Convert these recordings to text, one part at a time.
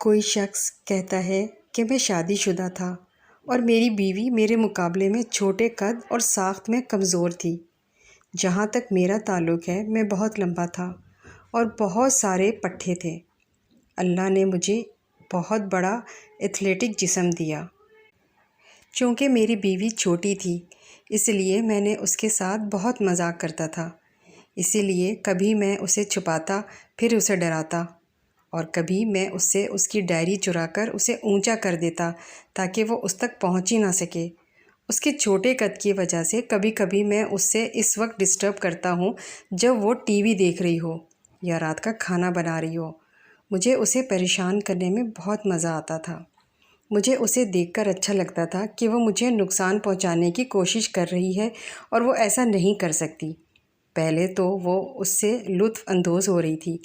کوئی شخص کہتا ہے کہ میں شادی شدہ تھا اور میری بیوی میرے مقابلے میں چھوٹے قد اور ساخت میں کمزور تھی۔ جہاں تک میرا تعلق ہے میں بہت لمبا تھا اور بہت سارے پٹھے تھے۔ اللہ نے مجھے بہت بڑا ایتھلیٹک جسم دیا۔ چونکہ میری بیوی چھوٹی تھی اس لیے میں نے اس کے ساتھ بہت مذاق کرتا تھا۔ اسی لیے کبھی میں اسے چھپاتا پھر اسے ڈراتا، اور کبھی میں اس سے اس کی ڈائری چرا کر اسے اونچا کر دیتا تاکہ وہ اس تک پہنچ ہی نہ سکے۔ اس کے چھوٹے قد کی وجہ سے کبھی کبھی میں اس سے اس وقت ڈسٹرب کرتا ہوں جب وہ ٹی وی دیکھ رہی ہو یا رات کا کھانا بنا رہی ہو۔ مجھے اسے پریشان کرنے میں بہت مزہ آتا تھا۔ مجھے اسے دیکھ کر اچھا لگتا تھا کہ وہ مجھے نقصان پہنچانے کی کوشش کر رہی ہے اور وہ ایسا نہیں کر سکتی۔ پہلے تو وہ اس سے لطف اندوز ہو رہی تھی،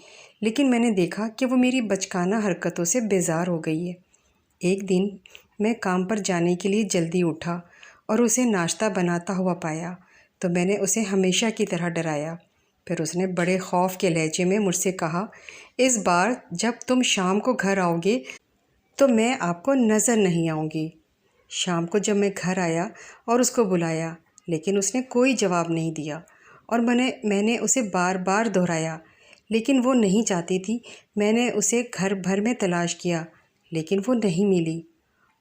لیکن میں نے دیکھا کہ وہ میری بچکانہ حرکتوں سے بیزار ہو گئی ہے۔ ایک دن میں کام پر جانے کے لیے جلدی اٹھا اور اسے ناشتہ بناتا ہوا پایا تو میں نے اسے ہمیشہ کی طرح ڈرایا۔ پھر اس نے بڑے خوف کے لہجے میں مجھ سے کہا، اس بار جب تم شام کو گھر آؤ گے تو میں آپ کو نظر نہیں آؤں گی۔ شام کو جب میں گھر آیا اور اس کو بلایا لیکن اس نے کوئی جواب نہیں دیا، اور میں نے اسے بار بار دہرایا لیکن وہ نہیں چاہتی تھی۔ میں نے اسے گھر بھر میں تلاش کیا لیکن وہ نہیں ملی،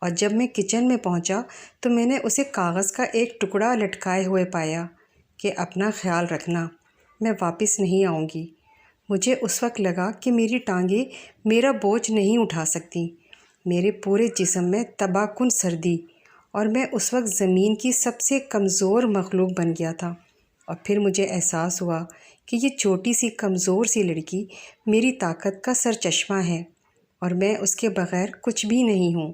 اور جب میں کچن میں پہنچا تو میں نے اسے کاغذ کا ایک ٹکڑا لٹکائے ہوئے پایا کہ اپنا خیال رکھنا، میں واپس نہیں آؤں گی۔ مجھے اس وقت لگا کہ میری ٹانگیں میرا بوجھ نہیں اٹھا سکتی۔ میرے پورے جسم میں تباہ کن سردی، اور میں اس وقت زمین کی سب سے کمزور مخلوق بن گیا تھا۔ اور پھر مجھے احساس ہوا کہ یہ چھوٹی سی کمزور سی لڑکی میری طاقت کا سرچشمہ ہے اور میں اس کے بغیر کچھ بھی نہیں ہوں۔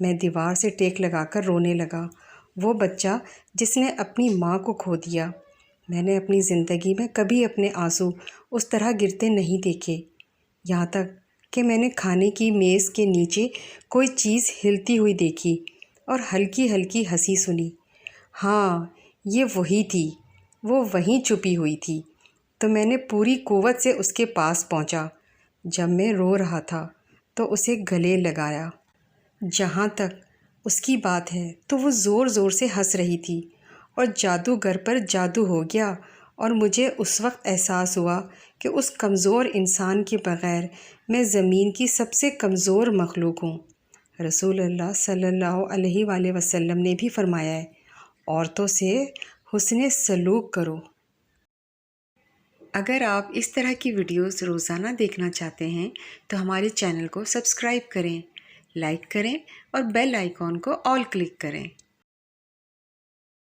میں دیوار سے ٹیک لگا کر رونے لگا۔ وہ بچہ جس نے اپنی ماں کو کھو دیا۔ میں نے اپنی زندگی میں کبھی اپنے آنسو اس طرح گرتے نہیں دیکھے، یہاں تک کہ میں نے کھانے کی میز کے نیچے کوئی چیز ہلتی ہوئی دیکھی اور ہلکی ہلکی ہنسی سنی۔ ہاں، یہ وہی تھی، وہ وہیں چھپی ہوئی تھی۔ تو میں نے پوری قوت سے اس کے پاس پہنچا۔ جب میں رو رہا تھا تو اسے گلے لگایا۔ جہاں تک اس کی بات ہے تو وہ زور زور سے ہنس رہی تھی، اور جادوگر پر جادو ہو گیا، اور مجھے اس وقت احساس ہوا کہ اس کمزور انسان کے بغیر میں زمین کی سب سے کمزور مخلوق ہوں۔ رسول اللہ صلی اللہ علیہ وآلہ وسلم نے بھی فرمایا ہے، عورتوں سے حسن سلوک کرو۔ اگر آپ اس طرح کی ویڈیوز روزانہ دیکھنا چاہتے ہیں تو ہمارے چینل کو سبسکرائب کریں، لائک کریں اور بیل آئیکن کو آل کلک کریں۔